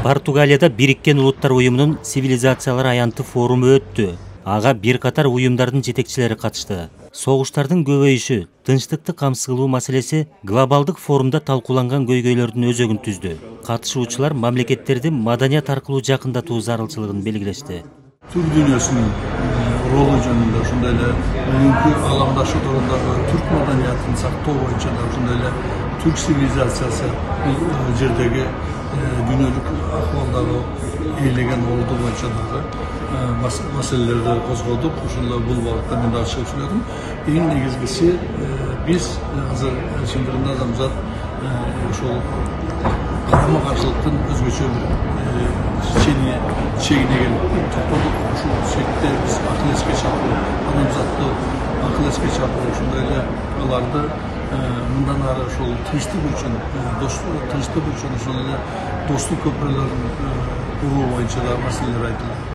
Португалияда Бириккен Улуттар уюмунун цивилизациялар аянты форуму өттү. Ага бир катар уюмдардын жетекчилери катышты. Согуштардын көбөйүшү, тынчтыкты камсыз кылуу маселеси глобалдык форумда талкууланган көйгөйлөрдүн өзөгүн түздү. Катышуучулар мамлекеттерди маданият аркылуу жакындатуу зарылчылыгын белгилешти. Türk dünyasının rolü canında ушундай эле бүгүнкү аламдашы турдагы түрк маданиятын сактоо боюнча да ушундай эле түрк цивилизациясы бул жердеги дүйнөлүк акыбалдагы ээлеген орду боюнча дагы маселелерди козгодук. Ушул бул багытта мен дагы чыгып сүйлөдүм. Эң негизгиси биз азыр чындыгында адамзат ошол карама каршылыктын өзгөчө чегине келип токтодук. Ушул чекте биз акыл эске чакыруу, адамзатты акыл эске чакыруу, ушундай эле аларды мындан ары ошол тынчтык үчүн, тынчтык үчүн ошол эле достук көпүрөлөрүн куруу боюнча да маселелер айтылды.